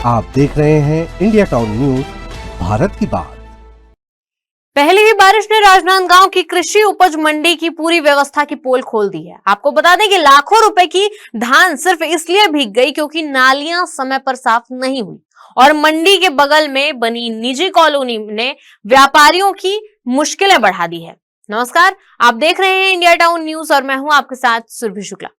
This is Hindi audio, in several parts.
आप देख रहे हैं इंडिया टाउन न्यूज, भारत की बात। पहली ही बारिश ने राजनांदगांव की कृषि उपज मंडी की पूरी व्यवस्था की पोल खोल दी है। आपको बता दें कि लाखों रुपए की धान सिर्फ इसलिए भीग गई क्योंकि नालियां समय पर साफ नहीं हुई और मंडी के बगल में बनी निजी कॉलोनी ने व्यापारियों की मुश्किलें बढ़ा दी है। नमस्कार, आप देख रहे हैं इंडिया टाउन न्यूज और मैं हूं आपके साथ सुरभि शुक्ला।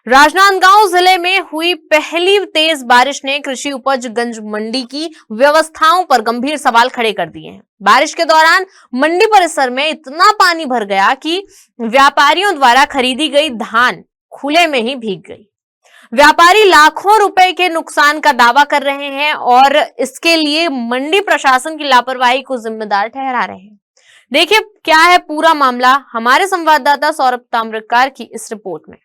राजनांदगांव जिले में हुई पहली तेज बारिश ने कृषि उपज गंज मंडी की व्यवस्थाओं पर गंभीर सवाल खड़े कर दिए हैं। बारिश के दौरान मंडी परिसर में इतना पानी भर गया कि व्यापारियों द्वारा खरीदी गई धान खुले में ही भीग गई। व्यापारी लाखों रुपए के नुकसान का दावा कर रहे हैं और इसके लिए मंडी प्रशासन की लापरवाही को जिम्मेदार ठहरा रहे हैं। देखिए क्या है पूरा मामला हमारे संवाददाता सौरभ ताम्रकार की इस रिपोर्ट में।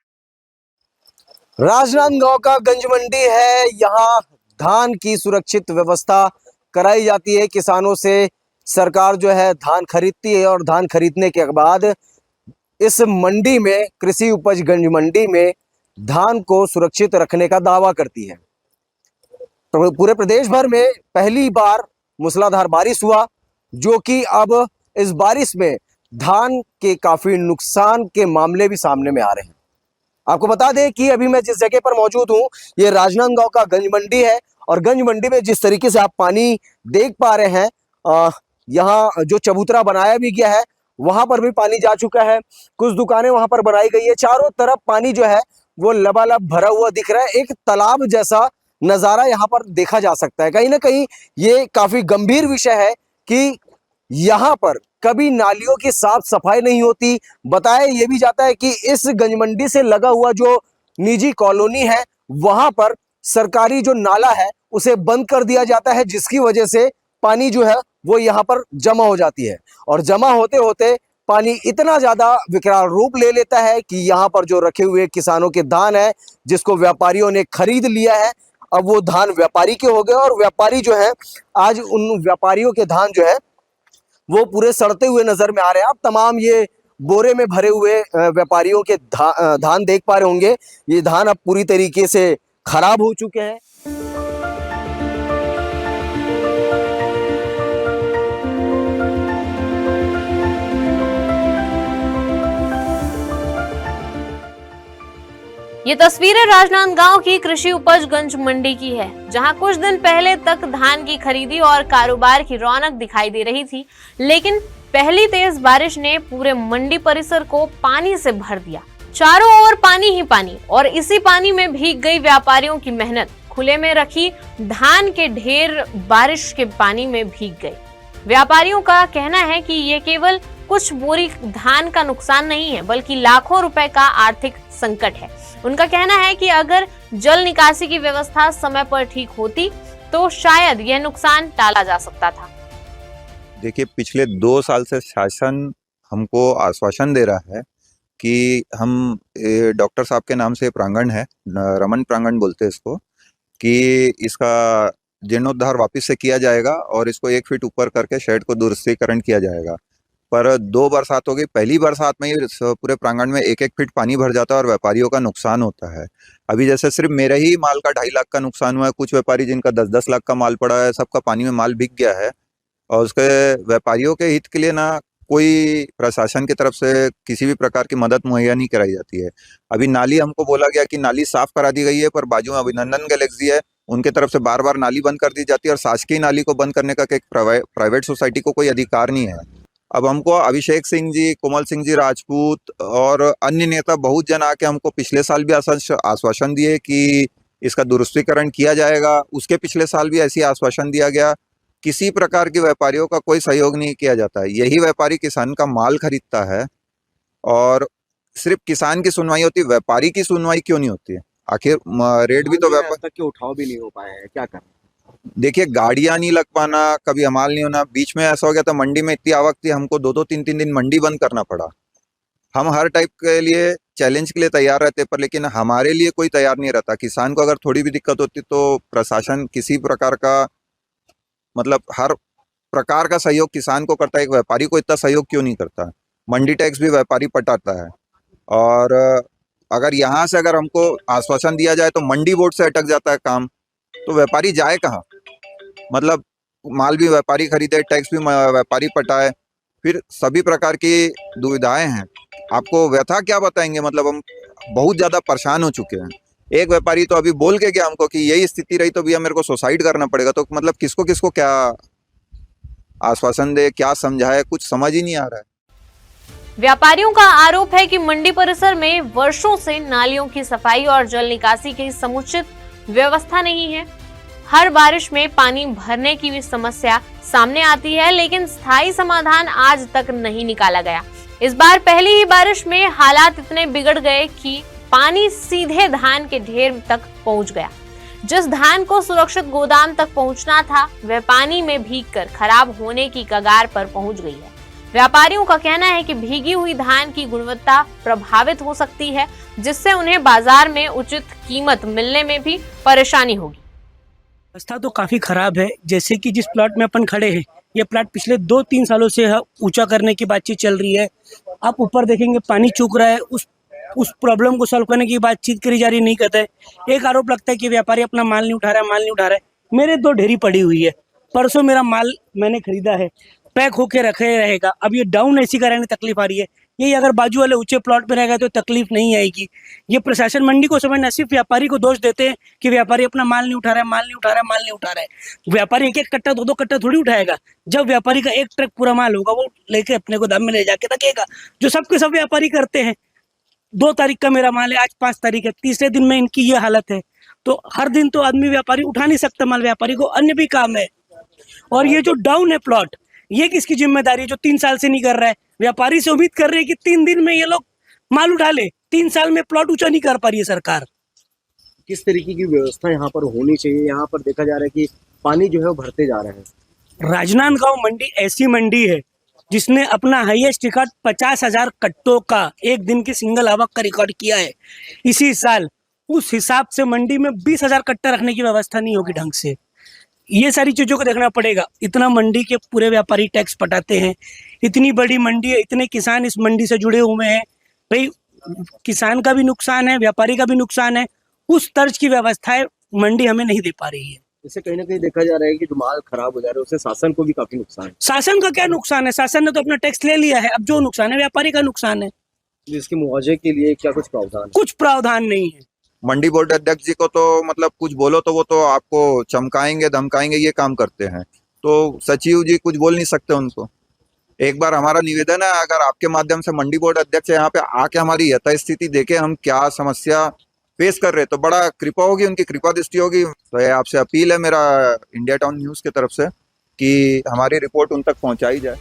राजनांदगांव का गंज मंडी है। यहाँ धान की सुरक्षित व्यवस्था कराई जाती है। किसानों से सरकार जो है धान खरीदती है और धान खरीदने के बाद इस मंडी में, कृषि उपज गंज मंडी में धान को सुरक्षित रखने का दावा करती है। पूरे प्रदेश भर में पहली बार मूसलाधार बारिश हुआ, जो कि अब इस बारिश में धान के काफी नुकसान के मामले भी सामने में आ रहे हैं। आपको बता दें कि अभी मैं जिस जगह पर मौजूद हूँ ये राजनांदगांव का गंज मंडी है और गंज मंडी में जिस तरीके से आप पानी देख पा रहे हैं, यहाँ जो चबूतरा बनाया भी गया है वहां पर भी पानी जा चुका है। कुछ दुकानें वहां पर बनाई गई है। चारों तरफ पानी जो है वो लबालब भरा हुआ दिख रहा है। एक तालाब जैसा नजारा यहाँ पर देखा जा सकता है। कहीं ना कहीं ये काफी गंभीर विषय है कि यहाँ पर कभी नालियों की साफ सफाई नहीं होती। बताया ये भी जाता है कि इस गंज मंडी से लगा हुआ जो निजी कॉलोनी है वहां पर सरकारी जो नाला है उसे बंद कर दिया जाता है, जिसकी वजह से पानी जो है वो यहाँ पर जमा हो जाती है और जमा होते होते पानी इतना ज्यादा विकराल रूप ले लेता है कि यहाँ पर जो रखे हुए किसानों के धान है, जिसको व्यापारियों ने खरीद लिया है, अब वो धान व्यापारी के हो गए और व्यापारी जो है आज उन व्यापारियों के धान जो है वो पूरे सड़ते हुए नजर में आ रहे हैं। आप तमाम ये बोरे में भरे हुए व्यापारियों के धान देख पा रहे होंगे। ये धान अब पूरी तरीके से खराब हो चुके हैं। ये तस्वीरें राजनांदगांव की कृषि उपज गंज मंडी की है, जहां कुछ दिन पहले तक धान की खरीदी और कारोबार की रौनक दिखाई दे रही थी, लेकिन पहली तेज बारिश ने पूरे मंडी परिसर को पानी से भर दिया। चारों ओर पानी ही पानी और इसी पानी में भीग गई व्यापारियों की मेहनत। खुले में रखी धान के ढेर बारिश के पानी में भीग गए। व्यापारियों का कहना है कि ये केवल कुछ बोरी धान का नुकसान नहीं है, बल्कि लाखों रुपए का आर्थिक संकट है। उनका कहना है कि अगर जल निकासी की व्यवस्था समय पर ठीक होती तो शायद यह नुकसान टाला जा सकता था। देखिए, पिछले 2 साल से शासन हमको आश्वासन दे रहा है कि हम डॉक्टर साहब के नाम से प्रांगण है, रमन प्रांगण बोलते हैं इसको, कि इसका जीर्णोद्धार वापस से किया जाएगा और इसको 1 फीट ऊपर करके शेड को दुरुस्तीकरण किया जाएगा। पर 2 बरसात हो गई। पहली बरसात में ही पूरे प्रांगण में 1-1 फीट पानी भर जाता है और व्यापारियों का नुकसान होता है। अभी जैसे सिर्फ मेरे ही माल का 2.5 लाख का नुकसान हुआ है। कुछ व्यापारी जिनका 10-10 लाख का माल पड़ा है, सबका पानी में माल बिक गया है और उसके व्यापारियों के हित के लिए ना कोई प्रशासन की तरफ से किसी भी प्रकार की मदद मुहैया नहीं कराई जाती है। अभी नाली हमको बोला गया कि नाली साफ करा दी गई है, पर बाजू में अभिनंदन गैलेक्सी है, उनके तरफ से बार बार नाली बंद कर दी जाती है और शासकीय नाली को बंद करने का प्राइवेट सोसाइटी को कोई अधिकार नहीं है। अब हमको अभिषेक सिंह जी, कोमल सिंह जी राजपूत और अन्य नेता बहुत जन आके हमको पिछले साल भी आश्वासन दिए कि इसका दुरुस्तीकरण किया जाएगा। उसके पिछले साल भी ऐसी आश्वासन दिया गया। किसी प्रकार के व्यापारियों का कोई सहयोग नहीं किया जाता है। यही व्यापारी किसान का माल खरीदता है और सिर्फ किसान की सुनवाई होती है, व्यापारी की सुनवाई क्यों नहीं होती है? आखिर रेट भी तो व्यापार तक के उठाव भी नहीं हो पाए हैं, क्या करें? देखिए, गाड़ियां नहीं लग पाना, कभी हमाल नहीं होना। बीच में ऐसा हो गया था, मंडी में इतनी आवक थी, हमको 2-2, 3-3 दिन मंडी बंद करना पड़ा। हम हर टाइप के लिए चैलेंज के लिए तैयार रहते, पर लेकिन हमारे लिए कोई तैयार नहीं रहता। किसान को अगर थोड़ी भी दिक्कत होती तो प्रशासन किसी प्रकार का, मतलब हर प्रकार का सहयोग किसान को करता है। एक व्यापारी को इतना सहयोग क्यों नहीं करता? मंडी टैक्स भी व्यापारी पटाता है और अगर यहाँ से अगर हमको आश्वासन दिया जाए तो मंडी बोर्ड से अटक जाता है काम। तो व्यापारी जाए कहाँ? मतलब माल भी व्यापारी खरीदे, टैक्स भी व्यापारी पटाए, फिर सभी प्रकार की दुविधाएं हैं। आपको व्यथा क्या बताएंगे? मतलब हम बहुत ज्यादा परेशान हो चुके हैं। एक व्यापारी तो अभी बोल के गया हमको कि यही स्थिति रही तो भैया मेरे को सुसाइड करना पड़ेगा। तो मतलब किसको किसको क्या आश्वासन दे, क्या समझाए, कुछ समझ ही नहीं आ रहा है। व्यापारियों का आरोप है कि मंडी परिसर में वर्षों से नालियों की सफाई और जल निकासी की समुचित व्यवस्था नहीं है। हर बारिश में पानी भरने की भी समस्या सामने आती है, लेकिन स्थायी समाधान आज तक नहीं निकाला गया। इस बार पहली ही बारिश में हालात इतने बिगड़ गए कि पानी सीधे धान के ढेर तक पहुंच गया। जिस धान को सुरक्षित गोदाम तक पहुंचना था, वह पानी में भीगकर खराब होने की कगार पर पहुंच गई है। व्यापारियों का कहना है कि भीगी हुई धान की गुणवत्ता प्रभावित हो सकती है, जिससे उन्हें बाजार में उचित कीमत मिलने में भी परेशानी होगी। रास्ता तो काफ़ी ख़राब है। जैसे कि जिस प्लॉट में अपन खड़े हैं, ये प्लॉट पिछले 2-3 सालों से ऊंचा करने की बातचीत चल रही है। आप ऊपर देखेंगे पानी चूक रहा है, उस प्रॉब्लम को सॉल्व करने की बातचीत करी जा रही नहीं करता है। एक आरोप लगता है कि व्यापारी अपना माल नहीं उठा रहा है। मेरे 2 ढेरी पड़ी हुई है, परसों मेरा माल मैंने खरीदा है, पैक होके रखे रहेगा। अब ये डाउन ऐसी का रहने तकलीफ आ रही है। यही अगर बाजू वाले ऊंचे प्लॉट पे रहेगा तो तकलीफ नहीं आएगी। ये प्रशासन मंडी को समझना, सिर्फ व्यापारी को दोष देते हैं कि व्यापारी अपना माल नहीं उठा रहा है। व्यापारी 1-1 कट्टा 2-2 कट्टा थोड़ी उठाएगा। जब व्यापारी का एक ट्रक पूरा माल होगा, वो लेके अपने गोदाम में ले जाके रखेगा, जो सबके सब व्यापारी करते हैं। 2 तारीख का मेरा माल है, आज 5 तारीख है, तीसरे दिन में इनकी ये हालत है। तो हर दिन तो आदमी व्यापारी उठा नहीं सकता माल, व्यापारी को अन्य भी काम है। और ये जो डाउन है प्लॉट, ये किसकी जिम्मेदारी है जो 3 साल से नहीं कर रहा है? व्यापारी से उम्मीद कर रहे हैं कि 3 दिन में ये लोग माल उठा ले। 3 साल में प्लॉट ऊंचा नहीं कर पा रही है सरकार। किस तरीके की व्यवस्था यहाँ पर होनी चाहिए? यहाँ पर देखा जा रहा है कि पानी जो है वो भरते जा रहे हैं। राजनांदगांव मंडी ऐसी मंडी है जिसने अपना हाईएस्ट रिकॉर्ड 50,000 कट्टों का एक दिन की सिंगल आवक का रिकॉर्ड किया है इसी साल। उस हिसाब से मंडी में 20,000 कट्टा रखने की व्यवस्था नहीं होगी ढंग से। ये सारी चीज़ों को देखना पड़ेगा। इतना मंडी के पूरे व्यापारी टैक्स पटाते हैं, इतनी बड़ी मंडी है, इतने किसान इस मंडी से जुड़े हुए हैं। भाई किसान का भी नुकसान है, व्यापारी का भी नुकसान है। उस तर्ज की व्यवस्थाएं मंडी हमें नहीं दे पा रही है। इससे कहीं ना कहीं देखा जा रहा है कि जो माल खराब हो जा रहा है उससे शासन को भी काफी नुकसान है। शासन का क्या नुकसान है? शासन ने तो अपना टैक्स ले लिया है। अब जो नुकसान है व्यापारी का नुकसान है। इसके मुआवजे के लिए क्या कुछ प्रावधान? कुछ प्रावधान नहीं है। मंडी बोर्ड अध्यक्ष जी को तो मतलब कुछ बोलो तो वो तो आपको चमकाएंगे, धमकाएंगे, ये काम करते हैं। तो सचिव जी कुछ बोल नहीं सकते उनको। एक बार हमारा निवेदन है, अगर आपके माध्यम से मंडी बोर्ड अध्यक्ष यहाँ पे आके हमारी यथास्थिति देखे, हम क्या समस्या फेस कर रहे हैं, तो बड़ा कृपा होगी, उनकी कृपा दृष्टि होगी। तो ये आपसे अपील है मेरा इंडिया टाउन न्यूज की तरफ से कि हमारी रिपोर्ट उन तक पहुंचाई जाए।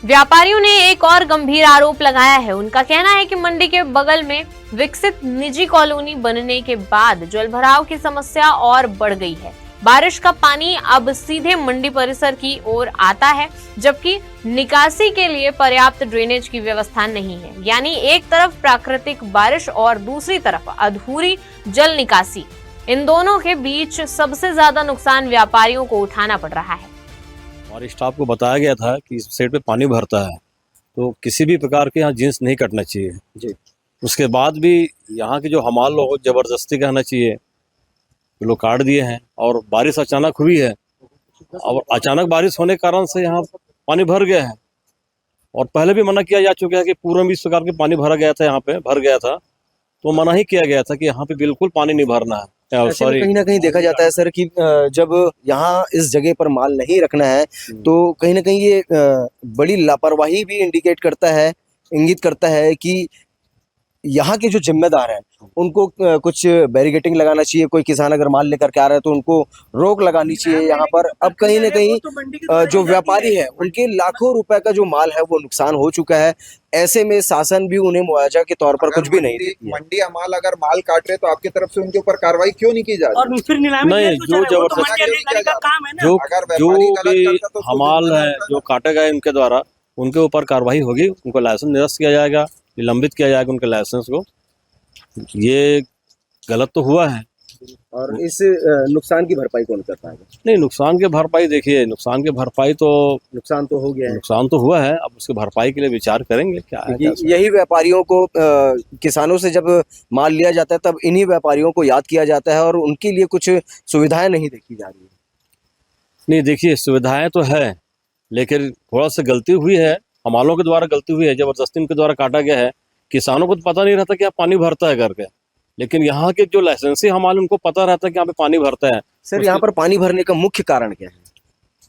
व्यापारियों ने एक और गंभीर आरोप लगाया है। उनका कहना है कि मंडी के बगल में विकसित निजी कॉलोनी बनने के बाद जलभराव की समस्या और बढ़ गई है। बारिश का पानी अब सीधे मंडी परिसर की ओर आता है, जबकि निकासी के लिए पर्याप्त ड्रेनेज की व्यवस्था नहीं है। यानी एक तरफ प्राकृतिक बारिश और दूसरी तरफ अधूरी जल निकासी। इन दोनों के बीच सबसे ज्यादा नुकसान व्यापारियों को उठाना पड़ रहा है। हमारे स्टाफ को बताया गया था कि इस साइड पे पानी भरता है, तो किसी भी प्रकार के यहाँ जींस नहीं कटना चाहिए जी। उसके बाद भी यहाँ के जो हमाल लोग जबरदस्ती कहना चाहिए, लोग काट दिए हैं। और बारिश अचानक हुई है, और अचानक बारिश होने के कारण से यहाँ पानी भर गया है। और पहले भी मना किया जा चुका है कि पूर्व में इस प्रकार के पानी भरा गया था, यहाँ पे भर गया था, तो मना ही किया गया था कि यहाँ पे बिल्कुल पानी नहीं भरना है। सॉरी, कहीं ना कहीं देखा जाता है सर कि जब यहाँ इस जगह पर माल नहीं रखना है तो कहीं ना कहीं ये बड़ी लापरवाही भी इंडिकेट करता है, इंगित करता है कि यहाँ के जो जिम्मेदार हैं उनको कुछ बैरिकेटिंग लगाना चाहिए। कोई किसान अगर माल लेकर के आ रहा है तो उनको रोक लगानी चाहिए यहाँ पर। अब कहीं ना कहीं जो व्यापारी है उनके लाखों रुपए का जो माल है वो नुकसान हो चुका है। ऐसे में शासन भी उन्हें मुआवजा के तौर पर कुछ भी नहीं देती है। मंडी अमाल अगर माल काट रहे तो आपकी तरफ से उनके ऊपर कार्रवाई क्यों नहीं की जा रही? और फिर नीलामी नहीं, जो जबरदस्ती का काम है ना, जो भी हमाल है जो काटे गए उनके द्वारा, उनके ऊपर कार्रवाई होगी। उनको लाइसेंस निरस्त किया जाएगा, निलंबित किया जाएगा उनके लाइसेंस को। ये गलत तो हुआ है। और इस नुकसान की भरपाई कौन कर पाएगा? नहीं, नुकसान की भरपाई देखिए, नुकसान की भरपाई तो नुकसान तो हो गया है, नुकसान तो हुआ है, अब उसकी भरपाई के लिए विचार करेंगे क्या है क्या उसमें। यही व्यापारियों को किसानों से जब माल लिया जाता है तब इन्हीं व्यापारियों को याद किया जाता है और उनके लिए कुछ सुविधाएं नहीं देखी जा रही है। नहीं देखिए, सुविधाएं तो है, लेकिन थोड़ा सा गलती हुई है, हमालों के द्वारा गलती हुई है, जबरदस्ती उनके द्वारा काटा गया है। किसानों को तो पता नहीं रहता कि यहाँ पानी भरता है करके, लेकिन यहाँ के जो लाइसेंसी हमारे उनको पता रहता है कि यहाँ पे पानी भरता है। सर, यहाँ पर पानी भरने का मुख्य कारण क्या है?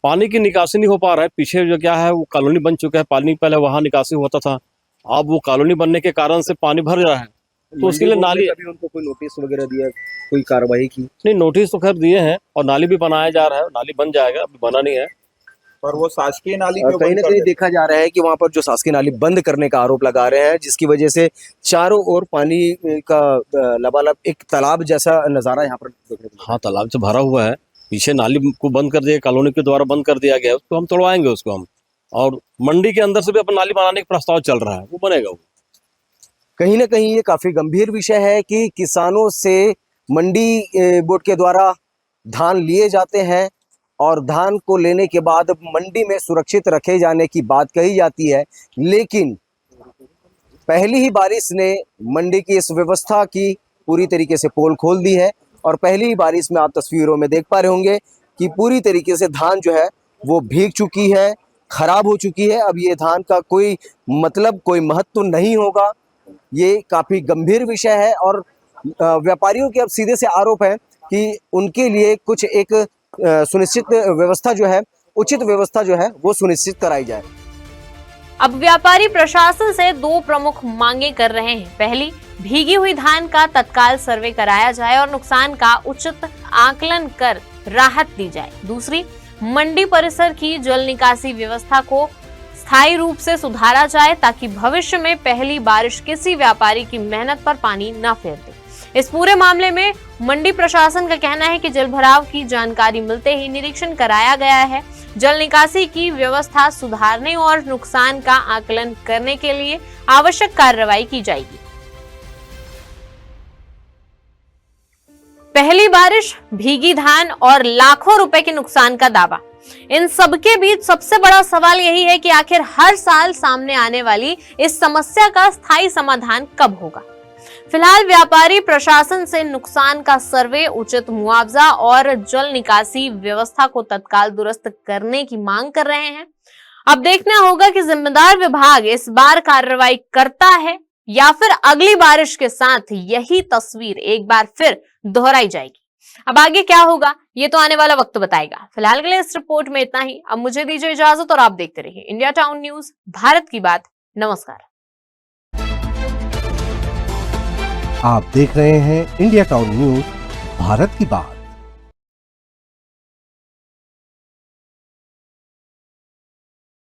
पानी की निकासी नहीं हो पा रहा है। पीछे जो क्या है वो कॉलोनी बन चुका है, पानी पहले वहाँ निकासी होता था, अब वो कॉलोनी बनने के कारण से पानी भर रहा है, तो उसके लिए नाली। अभी उनको कोई नोटिस वगैरह दिया, कोई कार्रवाई की? नहीं, नोटिस तो खैर दिए हैं और नाली भी बनाया जा रहा है, नाली बन जाएगा, अभी बना नहीं है। पर वो शासकीय नाली और कहीं ना कहीं देखा जा रहा है कि वहां पर जो शासकीय नाली बंद करने का आरोप लगा रहे हैं, जिसकी वजह से चारों ओर पानी का लबालब एक तालाब जैसा नजारा यहाँ पर देखने को मिला। हाँ, तालाब से भरा हुआ है, पीछे नाली को बंद कर दिया, कॉलोनी के द्वारा बंद कर दिया गया है, उसको हम तोड़वाएंगे उसको हम। और मंडी के अंदर से भी अपन नाली बनाने का प्रस्ताव चल रहा है, वो बनेगा वो। कहीं ना कहीं ये काफी गंभीर विषय है कि किसानों से मंडी बोर्ड के द्वारा धान लिए जाते हैं और धान को लेने के बाद मंडी में सुरक्षित रखे जाने की बात कही जाती है, लेकिन पहली ही बारिश ने मंडी की इस व्यवस्था की पूरी तरीके से पोल खोल दी है। और पहली ही बारिश में आप तस्वीरों में देख पा रहे होंगे कि पूरी तरीके से धान जो है वो भीग चुकी है, खराब हो चुकी है। अब ये धान का कोई मतलब, कोई महत्व नहीं होगा। ये काफी गंभीर विषय है और व्यापारियों के अब सीधे से आरोप है कि उनके लिए कुछ एक सुनिश्चित व्यवस्था जो है, उचित व्यवस्था जो है वो सुनिश्चित कराई जाए। अब व्यापारी प्रशासन से दो प्रमुख मांगे कर रहे हैं। पहली, भीगी हुई धान का तत्काल सर्वे कराया जाए और नुकसान का उचित आकलन कर राहत दी जाए। दूसरी, मंडी परिसर की जल निकासी व्यवस्था को स्थायी रूप से सुधारा जाए ताकि भविष्य में पहली बारिश किसी व्यापारी की मेहनत पर पानी न फेर दे। इस पूरे मामले में मंडी प्रशासन का कहना है कि जलभराव की जानकारी मिलते ही निरीक्षण कराया गया है। जल निकासी की व्यवस्था सुधारने और नुकसान का आकलन करने के लिए आवश्यक कार्रवाई की जाएगी। पहली बारिश, भीगी धान और लाखों रुपए के नुकसान का दावा। इन सबके बीच सबसे बड़ा सवाल यही है कि आखिर हर साल सामने आने वाली इस समस्या का स्थायी समाधान कब होगा। फिलहाल व्यापारी प्रशासन से नुकसान का सर्वे, उचित मुआवजा और जल निकासी व्यवस्था को तत्काल दुरुस्त करने की मांग कर रहे हैं। अब देखना होगा कि जिम्मेदार विभाग इस बार कार्रवाई करता है या फिर अगली बारिश के साथ यही तस्वीर एक बार फिर दोहराई जाएगी। अब आगे क्या होगा ये तो आने वाला वक्त बताएगा। फिलहाल के लिए इस रिपोर्ट में इतना ही। अब मुझे दीजिए इजाजत और आप देखते रहिए इंडिया टाउन न्यूज, भारत की बात। नमस्कार। आप देख रहे हैं इंडिया टाउन न्यूज, भारत की बात।